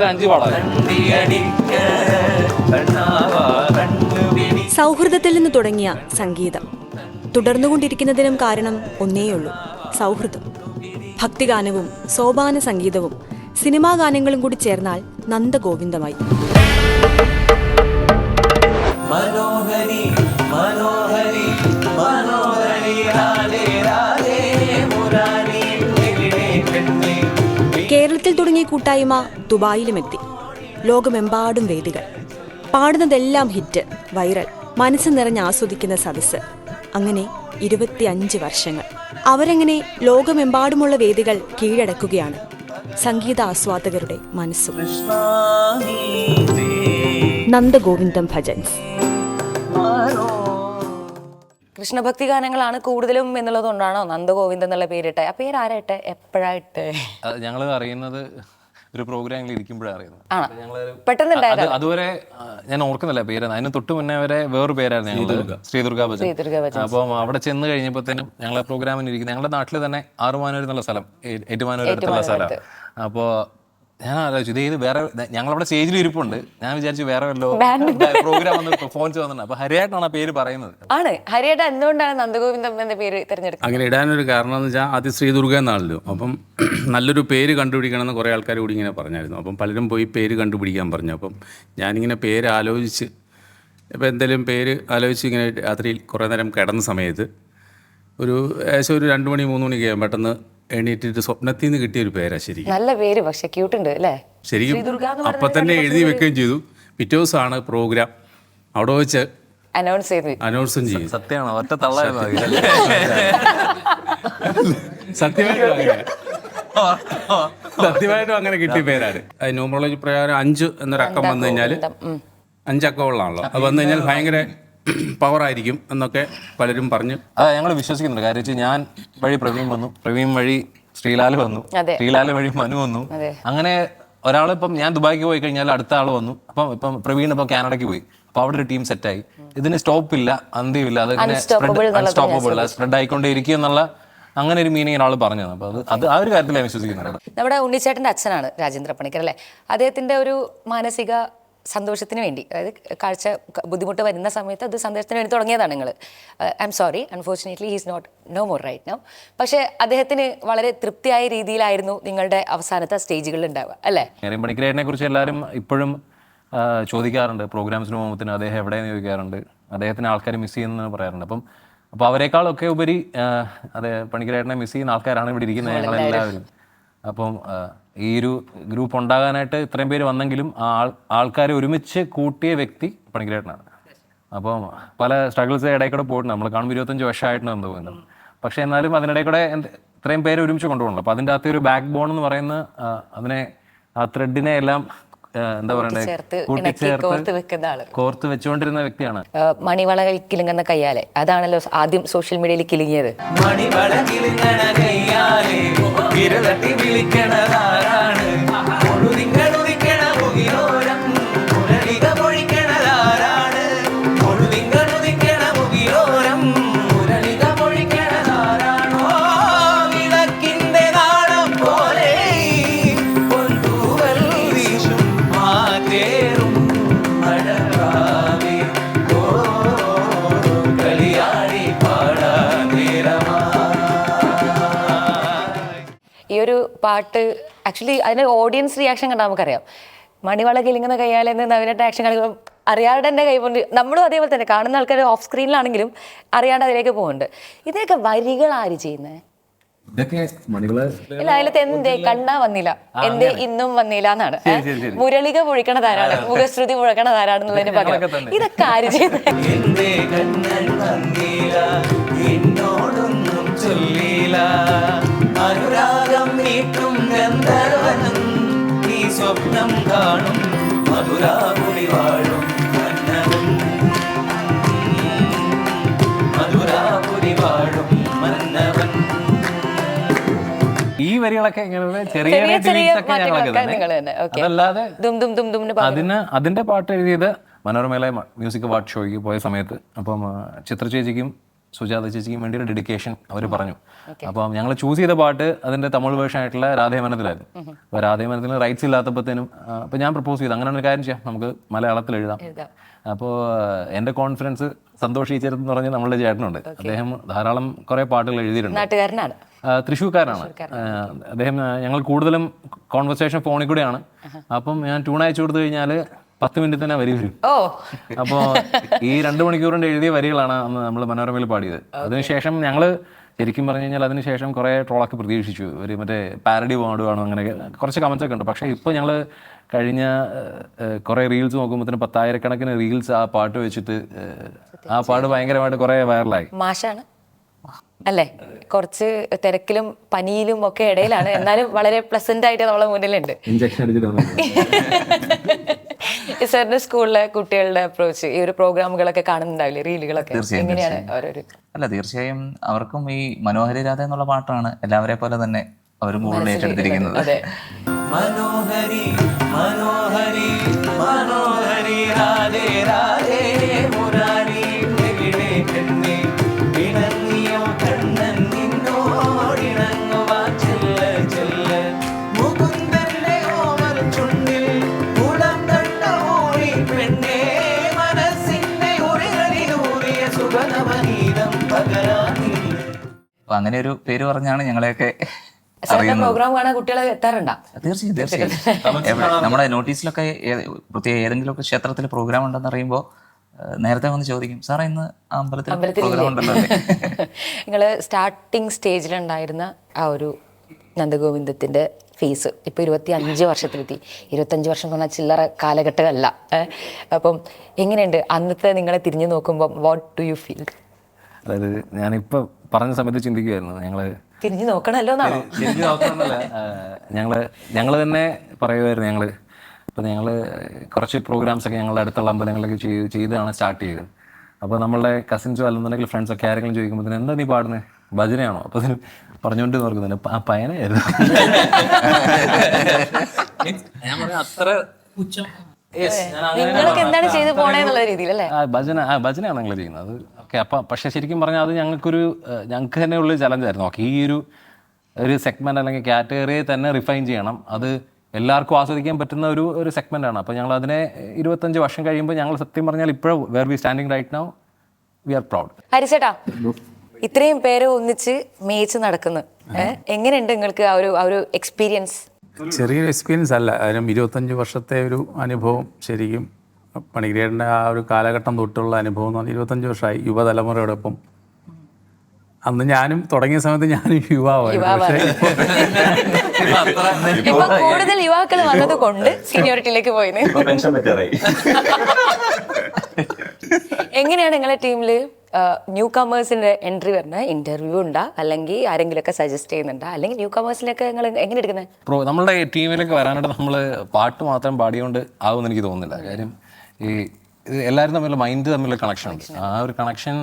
5 പാടാം. സൗഹൃദത്തിൽ നിന്ന് തുടങ്ങിയ സംഗീതം തുടർന്നുകൊണ്ടിരിക്കുന്നതിനും കാരണം ഒന്നേയുള്ളൂ, സൗഹൃദം. ഭക്തിഗാനവും സോപാന സംഗീതവും സിനിമാ ഗാനങ്ങളും കൂടി ചേർന്നാൽ നന്ദഗോവിന്ദമായി. മനോഹരി മനോഹരി മനോഹരി രാധേ രാധേ മുരാരി. കേരളത്തിൽ തുടങ്ങിയ കൂട്ടായ്മ ദുബായിലുമെത്തി. ലോകമെമ്പാടും വേദികൾ. പാടുന്നതെല്ലാം ഹിറ്റ്, വൈറൽ, മനസ്സ് നിറഞ്ഞ് ആസ്വദിക്കുന്ന സദസ്സ്. അങ്ങനെ 25 വർഷങ്ങൾ. അവരെങ്ങനെ ലോകമെമ്പാടുമുള്ള വേദികൾ കീഴടക്കുകയാണ് സംഗീത ആസ്വാദകരുടെ മനസ്സും. നന്ദഗോവിന്ദം ഭജൻസ്. കൃഷ്ണഭക്തി ഗാനങ്ങളാണ് കൂടുതലും എന്നുള്ളതുകൊണ്ടാണോ നന്ദഗോവിന്ദൻ എന്നുള്ള പേരിട്ടെ? ആ പേര് ആരായിട്ടെ, എപ്പോഴായിട്ട്? ഞങ്ങൾ അറിയുന്നത് ഒരു പ്രോഗ്രാമിൽ ഇരിക്കുമ്പോഴാണ് അറിയുന്നത്. പെട്ടെന്ന് അതുവരെ ഞാൻ ഓർക്കുന്നില്ല പേര്. അതിന് തൊട്ട് മുന്നേ വരെ വേറൊരു പേരായിരുന്നു ഞങ്ങൾ, ശ്രീദുർഗ ഭജൻ. അപ്പം അവിടെ ചെന്ന് കഴിഞ്ഞപ്പോഴത്തേനും ഞങ്ങളെ പ്രോഗ്രാമിന് ഇരിക്കുന്നത് ഞങ്ങളുടെ നാട്ടിൽ തന്നെ ആറുമാനൂർ എന്നുള്ള സ്ഥലം, ഏറ്റുമാനൂർ അടുത്തുള്ള സ്ഥലം. അപ്പോൾ ഞാൻ ആലോചിച്ചു, ഇത് വേറെ, ഞങ്ങളവിടെ സ്റ്റേജിൽ ഇരിപ്പുണ്ട്, ഞാൻ വിചാരിച്ചു വേറെ വല്ലോ പ്രോഗ്രാം വന്ന് പെർഫോമൻസ് വന്നിട്ടുണ്ട്. അപ്പൊ ഹരിയായിട്ടാണ് ആ പേര് പറയുന്നത്. ആണ് ഹരിയേട്ട. എന്തുകൊണ്ടാണ് നന്ദഗോവിന്ദം എന്ന പേര് തിരഞ്ഞെടുത്തത്? അങ്ങനെ ഇടാനൊരു കാരണം എന്ന് വെച്ചാൽ ആദ്യം ശ്രീദുർഗ എന്നാണല്ലോ. അപ്പം നല്ലൊരു പേര് കണ്ടുപിടിക്കണമെന്ന് കുറേ ആൾക്കാർ കൂടി ഇങ്ങനെ പറഞ്ഞായിരുന്നു. അപ്പം പലരും പോയി പേര് കണ്ടുപിടിക്കാൻ പറഞ്ഞു. അപ്പം ഞാനിങ്ങനെ പേര് ആലോചിച്ച്, ഇപ്പം എന്തെങ്കിലും പേര് ആലോചിച്ച് ഇങ്ങനെ രാത്രിയിൽ കുറേ നേരം കിടന്ന സമയത്ത് ഏകദേശം ഒരു 2 മണി 3 മണിക്ക് പെട്ടെന്ന് എണീറ്റിട്ട് സ്വപ്നത്തിൽ നിന്ന് കിട്ടിയൊരു പേരാ. ശരിക്കും നല്ല പേര്, പക്ഷെ ക്യൂട്ടുണ്ട് അല്ലേ? ശരിക്കും അപ്പം തന്നെ എഴുതി വെക്കുകയും ചെയ്തു. പിറ്റേ ദിവസമാണ് പ്രോഗ്രാം അവിടെ വെച്ച് അനൗൺസും ചെയ്തു. സത്യമാണോ? ഒറ്റ തള്ളായിരുന്നു. സത്യമായിട്ടും അങ്ങനെ കിട്ടിയ പേരാണ്. അത് ന്യൂമറോളജി പ്രകാരം 5 എന്നൊരക്കം വന്നു കഴിഞ്ഞാൽ 5 അക്കമുള്ളതാണല്ലോ. അത് വന്നു കഴിഞ്ഞാൽ ഭയങ്കര പവറായിരിക്കും എന്നൊക്കെ പലരും പറഞ്ഞു. ഞങ്ങൾ വിശ്വസിക്കുന്നുണ്ട്. കാര്യം വെച്ചാൽ ഞാൻ വഴി പ്രവീൺ വന്നു, പ്രവീൺ വഴി ശ്രീലാല് വന്നു, ശ്രീലാല് വഴി മനു വന്നു. അങ്ങനെ ഒരാളിപ്പം ഞാൻ ദുബായിക്ക് പോയി കഴിഞ്ഞാൽ അടുത്ത ആൾ വന്നു. ഇപ്പം പ്രവീൺ ഇപ്പം കാനഡയ്ക്ക് പോയി. അപ്പോൾ അവിടെ ഒരു ടീം സെറ്റായി. ഇതിന് സ്റ്റോപ്പില്ല, അന്ത്യമില്ല, അതിങ്ങനെ അൺസ്റ്റോപ്പബിൾ, സ്പ്രെഡ് ആയിക്കൊണ്ടേ ഇരിക്കും എന്നുള്ള അങ്ങനെ ഒരു മീനിങ് ഒരാൾ പറഞ്ഞത്. അപ്പോൾ അത് ആ ഒരു കാര്യത്തിൽ ഞാൻ വിശ്വസിക്കുന്നുണ്ട്. നമ്മുടെ ഉണ്ണിച്ചേട്ടൻ്റെ അച്ഛനാണ് രാജേന്ദ്ര പണിക്കർ അല്ലേ? അദ്ദേഹത്തിൻ്റെ ഒരു മാനസിക സന്തോഷത്തിന് വേണ്ടി, അതായത് കാഴ്ച ബുദ്ധിമുട്ട് വരുന്ന സമയത്ത് അത് സന്തോഷത്തിന് വേണ്ടി തുടങ്ങിയതാണ് നിങ്ങൾ. I am sorry, unfortunately he's not no more right now. പക്ഷേ അദ്ദേഹത്തിന് വളരെ തൃപ്തിയായ രീതിയിലായിരുന്നു നിങ്ങളുടെ അവസാനത്തെ സ്റ്റേജുകളിൽ ഉണ്ടാവുക അല്ലേ? പണിക്കരേട്ടനെ കുറിച്ച് എല്ലാവരും ഇപ്പോഴും ചോദിക്കാറുണ്ട്. പ്രോഗ്രാംസിന് പോകുമ്പോൾ അദ്ദേഹം എവിടെയെന്ന് ചോദിക്കാറുണ്ട്. അദ്ദേഹത്തിന് ആൾക്കാർ മിസ് ചെയ്യുന്നു പറയാറുണ്ട്. അപ്പോൾ അവരെക്കാളൊക്കെ ഉപരി പണിക്കരേട്ടനെ മിസ് ചെയ്യുന്ന ആൾക്കാരാണ് ഇവിടെ ഇരിക്കുന്നത്, ഞങ്ങളെല്ലാവരും. അപ്പം ഈ ഒരു ഗ്രൂപ്പ് ഉണ്ടാകാനായിട്ട് ഇത്രയും പേര് വന്നെങ്കിലും ആൾക്കാരെ ഒരുമിച്ച് കൂട്ടിയ വ്യക്തി പണിക്കരേട്ടനാണ്. അപ്പം പല സ്ട്രഗിൾസ് ഇടയ്ക്കൂടെ പോയിട്ടുണ്ട്. നമ്മൾ കാണുമ്പോൾ 25 വർഷമായിട്ടാണ് തോന്നുന്നത്. പക്ഷേ എന്നാലും അതിനിടയ്ക്കൂടെ ഇത്രയും പേര് ഒരുമിച്ച് കൊണ്ടുപോകണം. അപ്പോൾ അതിൻ്റെ അകത്ത് ഒരു ബാക്ക് ബോൺ എന്ന് പറയുന്ന അതിനെ, ആ ത്രെഡിനെ എല്ലാം എന്താ പറയണ്ടേ, കോർത്ത് വെച്ചുകൊണ്ടിരുന്ന വ്യക്തിയാണ്. മണിവള കിലുങ്ങുന്ന കയ്യാലെ, അതാണല്ലോ ആദ്യം സോഷ്യൽ മീഡിയയിൽ കിലുങ്ങിയത്. ഈ ഒരു പാട്ട് ആക്ച്വലി അതിന് ഓഡിയൻസ് റിയാക്ഷൻ കണ്ടാൽ നമുക്കറിയാം. മണിവള കിലുങ്ങുന്ന കയ്യാലെന്ന് നവീനയുടെ ആക്ഷൻ കളിക്കുമ്പോൾ അറിയാതെ എൻ്റെ കൈ കൊണ്ട് നമ്മളും അതേപോലെ തന്നെ കാണുന്ന ആൾക്കാർ ഓഫ് സ്ക്രീനിലാണെങ്കിലും അറിയാണ്ട് അതിലേക്ക് പോകുന്നുണ്ട്. ഇതിനൊക്കെ വരികൾ ആര് ചെയ്യുന്നത്? ഇല്ല, അതിലത്തെ എന്തേ കണ്ണാ വന്നില്ല, എന്തേ ഇന്നും വന്നില്ല എന്നാണ്. മുരളിക പൊഴിക്കണതാരാണ്, മുഖശ്രുതി മുഴക്കണതാരാണെന്നുള്ളതിന് പകരം ഇതൊക്കെ ആര് ചെയ്യുന്നത്? അനുരാഗം നീട്ടും ഗന്ധർവനും ഈ സ്വപ്നം കാണും മധുരാപുരി വാഴും മന്നവൻ, മധുരാപുരി വാഴും മന്നവൻ. ഈ വരികളൊക്കെ ചെറിയ അതല്ലാതെ അതിന്റെ പാട്ട് എഴുതിയത് മനോരമയിലെ മ്യൂസിക് അവാർഡ് ഷോയ്ക്ക് പോയ സമയത്ത്. അപ്പം ചിത്ര ചേച്ചിക്കും സുജാത ചേച്ചിക്കും വേണ്ടി ഒരു ഡെഡിക്കേഷൻ അവർ പറഞ്ഞു. അപ്പം ഞങ്ങൾ ചൂസ് ചെയ്ത പാട്ട് അതിൻ്റെ തമിഴ് വേർഷൻ ആയിട്ടുള്ള രാധേമനത്തിലായിരുന്നു. അപ്പോൾ രാധേമനത്തിന് റൈറ്റ്സ് ഇല്ലാത്തപ്പോഴത്തേനും അപ്പോൾ ഞാൻ പ്രപ്പോസ് ചെയ്തു അങ്ങനെ ഒരു കാര്യം ചെയ്യാം, നമുക്ക് മലയാളത്തിൽ എഴുതാം. അപ്പോൾ എൻ്റെ കോൺഫിഡൻസ് സന്തോഷ് ഈച്ചേരത്ത് എന്ന് പറഞ്ഞ നമ്മളുടെ ചേട്ടനുണ്ട്. അദ്ദേഹം ധാരാളം കുറേ പാട്ടുകൾ എഴുതിയിട്ടുണ്ട്. നാട്ടുകാരനാണ്, തൃശ്ശൂർക്കാരാണ് അദ്ദേഹം. ഞങ്ങൾ കൂടുതലും കോൺവെർസേഷൻ ഫോണിൽ കൂടെയാണ്. അപ്പം ഞാൻ ട്യൂൺ അയച്ചു കൊടുത്തു കഴിഞ്ഞാൽ 10 മിനിറ്റ് തന്നെ വരി വരും. അപ്പോൾ ഈ 2 മണിക്കൂർ കൊണ്ട് എഴുതിയ വരികളാണ് അന്ന് നമ്മൾ മനോരമയിൽ പാടിയത്. അതിനുശേഷം ഞങ്ങൾ ശരിക്കും പറഞ്ഞു കഴിഞ്ഞാൽ അതിനുശേഷം കുറേ ട്രോളൊക്കെ പ്രതീക്ഷിച്ചു, ഒരു മറ്റേ പാരഡി പാടുവാണോ അങ്ങനെ കുറച്ച് കമൻസ് ഒക്കെ ഉണ്ട്. പക്ഷേ ഇപ്പോൾ ഞങ്ങൾ കഴിഞ്ഞ കുറേ റീൽസ് നോക്കുമ്പോഴത്തേനും 10,000-കണക്കിന് റീൽസ് ആ പാട്ട് വെച്ചിട്ട് ആ പാട്ട് ഭയങ്കരമായിട്ട് കുറേ വൈറലായി. മാഷാണ് അല്ലേ? കുറച്ച് തിരക്കിലും പനിയിലും ഒക്കെ ഇടയിലാണ്, എന്നാലും വളരെ പ്ലസന്റ് ആയിട്ട് നമ്മളെ മുന്നിലുണ്ട്. ഇഞ്ചക്ഷൻ സാറിന്റെ സ്കൂളിലെ കുട്ടികളുടെ അപ്രോച്ച് ഈ ഒരു പ്രോഗ്രാമുകളൊക്കെ കാണുന്നുണ്ടാവില്ലേ, റീലുകളൊക്കെ എങ്ങനെയാണ് അവരൊരു? അല്ല, തീർച്ചയായും അവർക്കും ഈ മനോഹരി രാധ എന്നുള്ള പാട്ടാണ് എല്ലാവരെ പോലെ തന്നെ അവരും കൂടുതൽ ഏറ്റെടുത്തിരിക്കുന്നത്. മനോഹരി മനോഹരി മനോഹരി രാധേ രാധേ മുരാരി എവിടെ പെണ്ണേ ഇണങ്ങിയോ കണ്ണൻ നിന്നോടിണങ്ങുവാൻ ചെല്ല ചെല്ല മുകുന്ദന്റെ ഓമൽ ചുണ്ടിൽ കുളം കണ്ട ഓടി പെണ്ണേ മനസ്സിന്റെ ഉറികളിലൂറിയ സുഗതമനീതം പകരാനി. അപ്പൊ അങ്ങനെ ഒരു പേര് പറഞ്ഞാണ് ഞങ്ങളെയൊക്കെ പ്രോഗ്രാം കാണാൻ കുട്ടികളെ എത്താറുണ്ടോ? തീർച്ചയായും നമ്മുടെ നോട്ടീസിലൊക്കെ പ്രത്യേക ഏതെങ്കിലുമൊക്കെ ക്ഷേത്രത്തിൽ പ്രോഗ്രാം ഉണ്ടെന്ന് അറിയുമ്പോൾ നേരത്തെ വന്ന് ചോദിക്കും, സാറേ ഇന്ന് അമ്പലത്തിൽ പ്രോഗ്രാം ഉണ്ടല്ലോ. നിങ്ങള് സ്റ്റാർട്ടിങ് സ്റ്റേജിലുണ്ടായിരുന്ന ആ ഒരു നന്ദഗോവിന്ദത്തിന്റെ ഫേസ് ഇപ്പൊ 25 വർഷത്തിലെത്തി. 25 വർഷം എന്ന് പറഞ്ഞാൽ ചില്ലറ കാലഘട്ടമല്ല. അപ്പം എങ്ങനെയുണ്ട് അന്നത്തെ നിങ്ങളെ തിരിഞ്ഞു നോക്കുമ്പോൾ? What do you feel? അതായത് ഞാനിപ്പോൾ പറഞ്ഞ സമയത്ത് ചിന്തിക്കുമായിരുന്നു, തിരിഞ്ഞു നോക്കണമല്ലോ എന്നാണോ? തിരിഞ്ഞു നോക്കണമെന്നല്ല, ഞങ്ങൾ തന്നെ പറയുമായിരുന്നു. ഞങ്ങൾ കുറച്ച് പ്രോഗ്രാംസൊക്കെ ഞങ്ങളുടെ അടുത്തുള്ള അമ്പലങ്ങളിലൊക്കെ ചെയ്താണ് സ്റ്റാർട്ട് ചെയ്തത്. അപ്പോൾ നമ്മളുടെ കസിൻസോ അല്ലെന്നുണ്ടെങ്കിൽ ഫ്രണ്ട്സൊക്കെ ആരെങ്കിലും ചോദിക്കുമ്പോൾ എന്താ നീ പാടുന്നത്, ഭജനയാണോ? അപ്പോൾ അതിന് പറഞ്ഞുകൊണ്ട് നോക്കുന്നില്ല, ആ പയനായിരുന്നു. ഞാൻ പറഞ്ഞ അത്ര നിങ്ങൾക്ക് എന്താണ് ചെയ്തു പോണേന്നുള്ള രീതിയിലല്ലേ? ഭജനയാണ് ഞങ്ങൾ ചെയ്യുന്നത്. ഓക്കെ, അപ്പം പക്ഷേ ശരിക്കും പറഞ്ഞാൽ അത് ഞങ്ങൾക്ക് തന്നെ ഉള്ളൊരു ചലഞ്ചായിരുന്നു. ഓക്കെ, ഈ ഒരു സെഗ്മെന്റ് അല്ലെങ്കിൽ കാറ്റഗറിയെ തന്നെ റിഫൈൻ ചെയ്യണം, അത് എല്ലാവർക്കും ആസ്വദിക്കാൻ പറ്റുന്ന ഒരു സെഗ്മെന്റാണ്. അപ്പോൾ ഞങ്ങൾ അതിനെ 25 വർഷം കഴിയുമ്പോൾ ഞങ്ങൾ സത്യം പറഞ്ഞാൽ ഇപ്പോഴും where we standing right now we are proud. ഹരിച്ചേട്ടാ, ഇത്രയും പേരെ ഒന്നിച്ച് മേയിച്ച് നടക്കുന്നു, എങ്ങനെയുണ്ട് നിങ്ങൾക്ക് ആ ഒരു എക്സ്പീരിയൻസ്? ചെറിയൊരു എക്സ്പീരിയൻസ് അല്ല, അതിനും 25 വർഷത്തെ ഒരു അനുഭവം. ശരിക്കും പണിക്കരേട്ടൻ്റെ ആ ഒരു കാലഘട്ടം തൊട്ടുള്ള അനുഭവം എന്ന് പറഞ്ഞാൽ 25 വർഷമായി യുവതലമുറയോടൊപ്പം. അന്ന് ഞാനും തുടങ്ങിയ സമയത്ത് ഞാനും യുവാവായിരുന്നു. ഇപ്പൊ കൂടുതൽ യുവാക്കൾ വന്നത് കൊണ്ട് സീനിയോറിറ്റിയിലേക്ക് പോയിന്. എങ്ങനെയാണ് നിങ്ങളുടെ ടീമില് ന്യൂ കമേഴ്സിന്റെ എൻട്രി വരുന്നത്? ഇന്റർവ്യൂ ഉണ്ടാ, അല്ലെങ്കിൽ ആരെങ്കിലുമൊക്കെ സജസ്റ്റ് ചെയ്യുന്നുണ്ടോ, അല്ലെങ്കിൽ ന്യൂ കമേഴ്സിലൊക്കെ നിങ്ങൾ എങ്ങനെ എടുക്കുന്നത്? നമ്മളുടെ ടീമിലേക്ക് വരാനായിട്ട് നമ്മൾ പാട്ട് മാത്രം പാടിയോണ്ട് ആവുമെന്ന് എനിക്ക് തോന്നുന്നില്ല. കാര്യം എല്ലാവരും തമ്മിലുള്ള മൈൻഡ് തമ്മിലുള്ള കണക്ഷൻ ഉണ്ട്. ആ ഒരു കണക്ഷൻ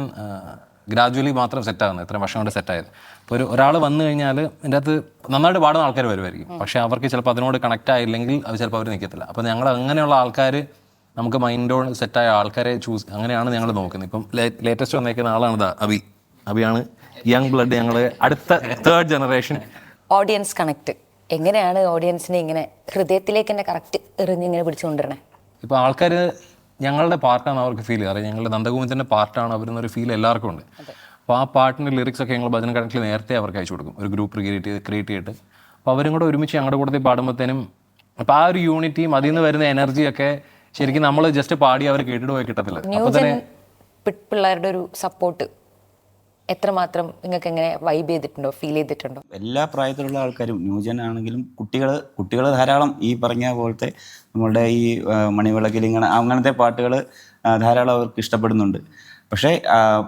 ഗ്രാജുവലി മാത്രം സെറ്റാകുന്നത്, ഇത്രയും വർഷം കൊണ്ട് സെറ്റായത്. ഇപ്പോൾ ഒരാൾ വന്നു കഴിഞ്ഞാൽ ഇതിൻ്റെ അകത്ത് നന്നായിട്ട് പാടുന്ന ആൾക്കാർ വരുമായിരിക്കും, പക്ഷേ അവർക്ക് ചിലപ്പോൾ അതിനോട് കണക്ട് ആയില്ലെങ്കിൽ അത് ചിലപ്പോൾ അവർ നിൽക്കത്തില്ല. അപ്പോൾ ഞങ്ങൾ അങ്ങനെയുള്ള ആൾക്കാർ, നമുക്ക് മൈൻഡോട് സെറ്റായ ആൾക്കാരെ ചൂസ്, അങ്ങനെയാണ് ഞങ്ങൾ നോക്കുന്നത്. ഇപ്പം ലേറ്റസ്റ്റ് വന്നേക്കുന്ന ആളാണ് അഭിയാണ് യങ് ബ്ലഡ്, ഞങ്ങൾ അടുത്ത 3rd ജനറേഷൻ. ഓഡിയൻസ് കണക്ട് എങ്ങനെയാണ്? ഓഡിയൻസിനെ ഇങ്ങനെ ഹൃദയത്തിലേക്ക് തന്നെ കറക്റ്റ് എറിഞ്ഞിങ്ങനെ പിടിച്ചുകൊണ്ടിരണേ? ഇപ്പോൾ ആൾക്കാർ ഞങ്ങളുടെ പാർട്ടാണ് അവർക്ക് ഫീൽ ചെയ്യുക, ഞങ്ങളുടെ നന്ദഗോവിന്ദൻ്റെ പാർട്ടാണ് അവരെന്നൊരു ഫീൽ എല്ലാവർക്കും ഉണ്ട്. അപ്പോൾ ആ പാട്ടിൻ്റെ ലിറിക്സ് ഒക്കെ ഞങ്ങൾ ഭജന കണക്കിൽ നേരത്തെ അവർക്ക് അയച്ചു കൊടുക്കും, ഒരു ഗ്രൂപ്പ് ക്രിയേറ്റ് ചെയ്തിട്ട്. അപ്പോൾ അവരും കൂടെ ഒരുമിച്ച് ഞങ്ങളുടെ കൂട്ടത്തിൽ പാടുമ്പോഴത്തേനും അപ്പോൾ ആ ഒരു യൂണിറ്റിയും അതിൽ നിന്ന് വരുന്ന എനർജിയൊക്കെ ശരിക്കും നമ്മൾ ജസ്റ്റ് പാടി അവർ കേട്ടിട്ട് പോയി കിട്ടത്തില്ല. പിള്ളേരുടെ ഒരു സപ്പോർട്ട് എത്രമാത്രം നിങ്ങൾക്ക് എങ്ങനെ വൈബ് ചെയ്തിട്ടുണ്ടോ, ഫീൽ ചെയ്തിട്ടുണ്ടോ? എല്ലാ പ്രായത്തിലുള്ള ആൾക്കാരും, ന്യൂജൻ ആണെങ്കിലും കുട്ടികൾ ധാരാളം ഈ പറഞ്ഞ പോലത്തെ നമ്മളുടെ ഈ മണിവിളക്കിൽ അങ്ങനത്തെ പാട്ടുകൾ ധാരാളം അവർക്ക് ഇഷ്ടപ്പെടുന്നുണ്ട്. പക്ഷേ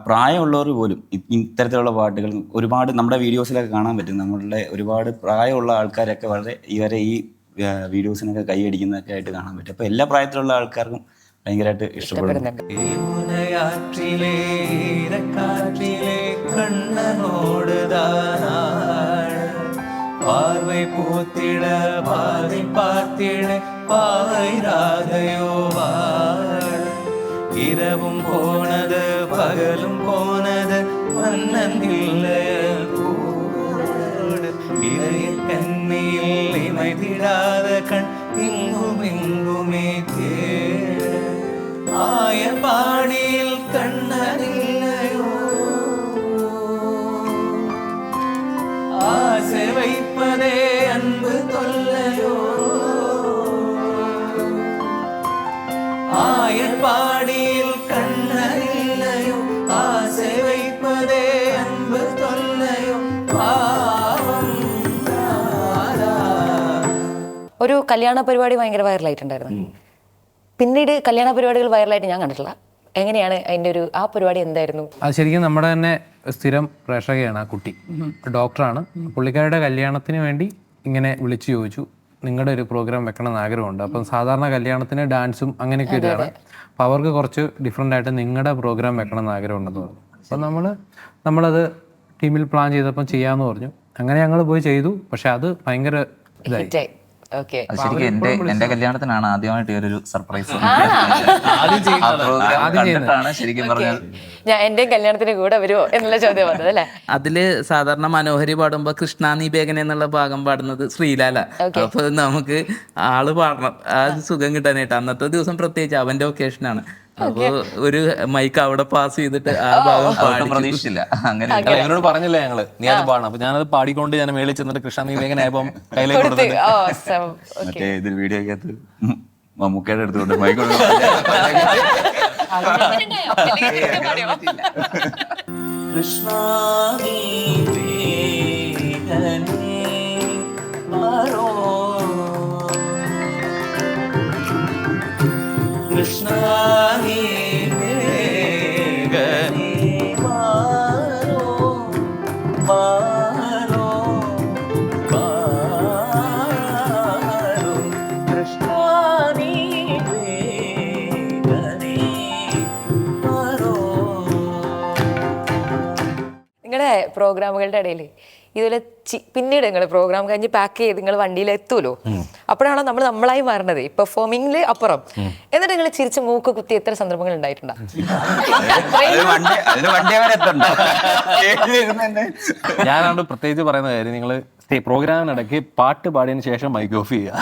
പ്രായമുള്ളവർ പോലും ഇത്തരത്തിലുള്ള പാട്ടുകൾ ഒരുപാട് നമ്മുടെ വീഡിയോസിലൊക്കെ കാണാൻ പറ്റും. നമ്മളുടെ ഒരുപാട് പ്രായമുള്ള ആൾക്കാരൊക്കെ ഇവരെ ഈ വീഡിയോസിനൊക്കെ കൈയടിക്കുന്നതൊക്കെ ആയിട്ട് കാണാൻ പറ്റും. അപ്പോൾ എല്ലാ പ്രായത്തിലുള്ള ആൾക്കാർക്കും ഭയങ്കരമായിട്ട് ഇഷ്ടപ്പെടുന്നുണ്ട്. பார்வை பூத்திட பாதை பார்த்திட பாவை ராதையோ இரவும் போனது பகலும் போனது மன்னன் இல்லைய கூடு இளைய கண்ணியில் இமைதிடாத கண் இங்கும் இங்குமே தேடு ஆயர்பாடியில் கண்ணனில்லையோ ஆசை வைப்பதே அன்பு தொல்லையோ ஆயர்பாடியில் கண்ணனில்லையோ ஆசை வைப்பதே அன்பு தொல்லையோ പാവം രാധാ. ഒരു കല്യാണ പരിപാടി ഭയങ്കര വൈറലായിട്ടുണ്ടായിരുന്നു. പിന്നീട് കല്യാണ പരിപാടികൾ വൈറലായിട്ട് ഞാൻ കണ്ടിട്ടില്ല. എങ്ങനെയാണ് അതിൻ്റെ ഒരു ആ പരിപാടി എന്തായിരുന്നു? അത് ശരിക്കും നമ്മുടെ തന്നെ സ്ഥിരം പ്രേക്ഷകയാണ് ആ കുട്ടി, ഡോക്ടറാണ്. പുള്ളിക്കാരുടെ കല്യാണത്തിന് വേണ്ടി ഇങ്ങനെ വിളിച്ചു ചോദിച്ചു, നിങ്ങളുടെ ഒരു പ്രോഗ്രാം വെക്കണം എന്ന് ആഗ്രഹമുണ്ട്. അപ്പം സാധാരണ കല്യാണത്തിന് ഡാൻസും അങ്ങനെയൊക്കെ ഇതാണ്, അപ്പം അവർക്ക് കുറച്ച് ഡിഫറെൻ്റ് ആയിട്ട് നിങ്ങളുടെ പ്രോഗ്രാം വെക്കണം എന്ന് ആഗ്രഹമുണ്ടെന്ന് പറഞ്ഞു. അപ്പം നമ്മളത് ടീമിൽ പ്ലാൻ ചെയ്തപ്പം ചെയ്യാമെന്ന് പറഞ്ഞു. അങ്ങനെ ഞങ്ങൾ പോയി ചെയ്തു. പക്ഷെ അത് ഭയങ്കര ഇതായി. ഓക്കെ, അത് ശരിക്കും എന്റെ കല്യാണത്തിനാണ് ആദ്യമായിട്ട് ഈ ഒരു സർപ്രൈസ് കണ്ടിട്ടാണ് ശരിക്കും പറഞ്ഞാൽ ഞാൻ എൻ്റെ കല്യാണത്തിന് കൂടെ വരുമോ എന്നുള്ള ചോദ്യം വന്നത് അല്ലേ? അതില് സാധാരണ മനോഹരി പാടുമ്പോ കൃഷ്ണ നീ ബേഗൻ എന്നുള്ള ഭാഗം പാടുന്നത് ശ്രീലാല. അപ്പൊ നമുക്ക് ആള് പാടണം, ആ സുഖം കിട്ടാനായിട്ട് അന്നത്തെ ദിവസം പ്രത്യേകിച്ച് അവന്റെ ഒക്കേഷനാണ്. അപ്പൊ ഒരു മൈക്ക് അവിടെ പാസ് ചെയ്തിട്ട് ആ ഭാഗം പാടി. പ്രതീക്ഷിച്ചില്ല അങ്ങനെ. എന്നോട് പറഞ്ഞില്ല ഞങ്ങള് നീ അത് പാടണം. അപ്പൊ ഞാനത് പാടിക്കൊണ്ട് ഞാൻ മേളിൽ ചെന്നിട്ട് കൃഷ്ണ നീവേഗനായപ്പം കയ്യിലേക്ക് കൊടുത്തിട്ട് മറ്റേ ഇതിൽ വീഡിയോക്കകത്ത് മമ്മൂക്കയുടെ എടുത്തുകൊണ്ട് മൈക്ക് കൃഷ്ണ നീ വേഗനേ മാറോ കൃഷ്ണ നീ വേഗനേ മാറോ മാറോ മാറോ കൃഷ്ണ നീ വേഗനേ മാറോ. നിങ്ങളുടെ പ്രോഗ്രാമുകളുടെ ഇടയിൽ ഇതുപോലെ പിന്നീട് നിങ്ങൾ പ്രോഗ്രാം കഴിഞ്ഞ് പാക്ക് ചെയ്ത് നിങ്ങൾ വണ്ടിയിൽ എത്തുമല്ലോ, അപ്പോഴാണോ നമ്മൾ നമ്മളായി മാറുന്നത് പെർഫോമിംഗിൽ അപ്പുറം. എന്നിട്ട് നിങ്ങൾ ചിരിച്ച് മൂക്ക് കുത്തി എത്ര സന്ദർഭങ്ങൾ ഉണ്ടായിട്ടുണ്ടോ? ഞാനാണ് പ്രത്യേകിച്ച് പറയുന്ന കാര്യം, നിങ്ങൾ പ്രോഗ്രാമിനിടയ്ക്ക് പാട്ട് പാടിയതിന് ശേഷം മൈക്ക് ഓഫ് ചെയ്യുക.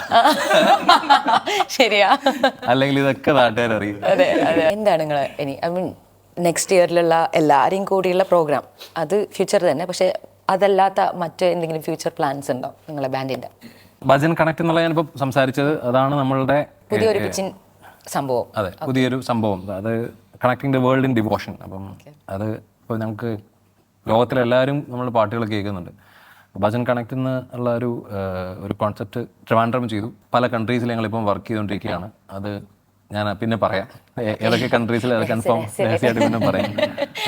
ശരിയാ, അല്ലെങ്കിൽ ഇതൊക്കെ നാട്ടുകാരറിയും. അതെ അതെ. എന്താണ് നിങ്ങൾ ഇനി ഐ മീൻ നെക്സ്റ്റ് ഇയറിലുള്ള എല്ലാവരെയും കൂടിയുള്ള പ്രോഗ്രാം അത് ഫ്യൂച്ചർ തന്നെ, പക്ഷെ അതല്ലാത്ത മറ്റ് എന്തെങ്കിലും ഫ്യൂച്ചർ പ്ലാൻസ് ഉണ്ടോ നിങ്ങളെ ബാൻഡിന്റെ? ഭജൻ കണക്ട് എന്നുള്ള ഞാനിപ്പോൾ സംസാരിച്ചത് അതാണ് നമ്മളുടെ പുതിയൊരു പിച്ചിൻ സംഭവം. അതെ, പുതിയൊരു സംഭവം. അത് connecting the world in devotion. അപ്പം അത് ഇപ്പോൾ നമുക്ക് ലോകത്തിലെല്ലാവരും നമ്മൾ പാട്ടുകൾ കേൾക്കുന്നുണ്ട്. ഭജൻ കണക്ട് എന്നുള്ള ഒരു കോൺസെപ്റ്റ് ട്രിവാൻഡ്രം ചെയ്തു. പല കൺട്രീസിൽ ഞങ്ങളിപ്പം വർക്ക് ചെയ്തുകൊണ്ടിരിക്കുകയാണ്. അത് ഞാൻ പിന്നെ പറയാം ഏതൊക്കെ കൺട്രീസിൽ അത് കൺഫേം രഹസ്യമായിട്ട് പിന്നെ പറയാം.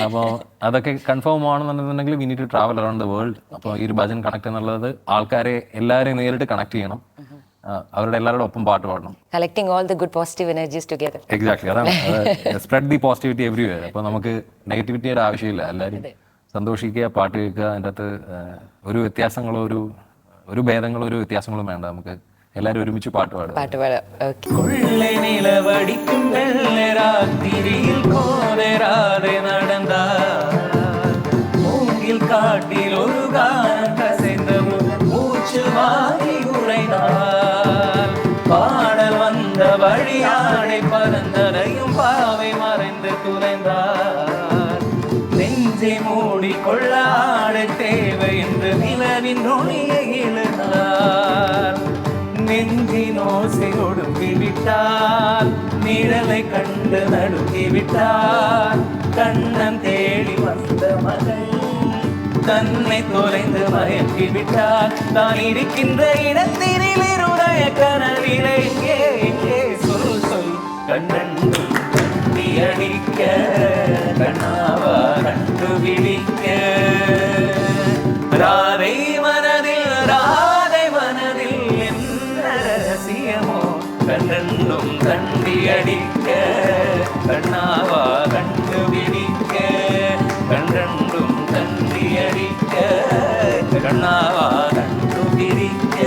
അപ്പോൾ അതൊക്കെ കൺഫേം ആണെന്നുണ്ടെങ്കിൽ we need to travel around the world. അപ്പോൾ ഈ ഒരു ഭജൻ കണക്ട് എന്നുള്ളത് ആൾക്കാരെ എല്ലാവരെയും നേരിട്ട് കണക്ട് ചെയ്യണം, അവരുടെ എല്ലാവരുടെ ഒപ്പം പാട്ട് പാടണം. Collecting all the good positive energies together. Exactly, അതാണ് സ്പ്രെഡ് ദി പോസിറ്റിവിറ്റി എവരിവെയർ. അപ്പോൾ നമുക്ക് നെഗറ്റിവിറ്റിയുടെ ആവശ്യമില്ല, എല്ലാവരും സന്തോഷിക്കുക, പാട്ട് കേൾക്കുക. അതിൻ്റെ അകത്ത് ഒരു വ്യത്യാസങ്ങളോ ഒരു ഭേദങ്ങളോ ഒരു വ്യത്യാസങ്ങളും വേണ്ട. നമുക്ക് എല്ലാവരും ഒരുമിച്ച് പാട്ട് പാടുക. കൊള്ളை നിലവടിക്കും വെള്ളരാത്തിരിയിൽ കോതരാതെ നടந்தார் മൂங்கிൽ കാട്ടിൽ ഒരു ഗാനം കസൈந்து മൂച്ചു വാങ്ങി ഉറൈந்தார் பாடல் வந்த வழியாடை பறந்ததையும் பாவை மறைந்து துளைந்தார் நெஞ்சை மூடி கொள்ள ஆடை தேவை என்று நிலவின் நுனியை இழுத்தார் நெஞ்சினோசை ஒடுங்கிவிட்டார் நிழலை கண்டு நடுங்கிவிட்டார் கண்ணன் தேடி வந்த மகள் தன்னை தொலைந்து மயக்கிவிட்டார் தான் இருக்கின்ற இடத்தினில் இருடைய கனவிலே எங்கே சொல் சொல் கண்ணண்டு கண்டி அடிக்க கண்ணாவா கண்டு விழிக்க ராதை மனதில் என்ன ரகசியமோ கண்ணண்டும் கண்டி அடிக்க கண்ணாவா கண்டு விழிக்க கண்ணண்டும் கண்டி அடிக்க கண்ணாவா கண்டு விழிக்க.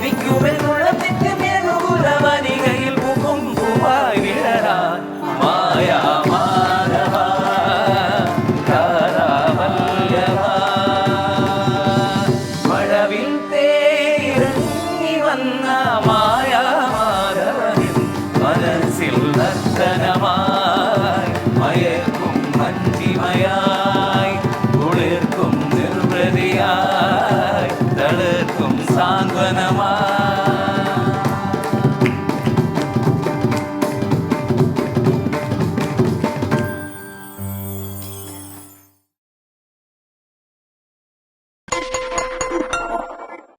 കൊതിക്കുമെന്നുള്ളതിന്റെ മേലുകുലവനികയിൽ മുഖം പൂവായി വിടരാൻ മായാ മാധവ താരാവല്ലഭ. മഴവിൽ തേരിറങ്ങി വന്ന മായാ മാധവനിൻ മനസ്സിൽ നർത്തനമായി മയക്കും മഞ്ചിമയായി കുളിർക്കും നിർവൃതിയായി തളിർക്കും സാന്ത്വനമായി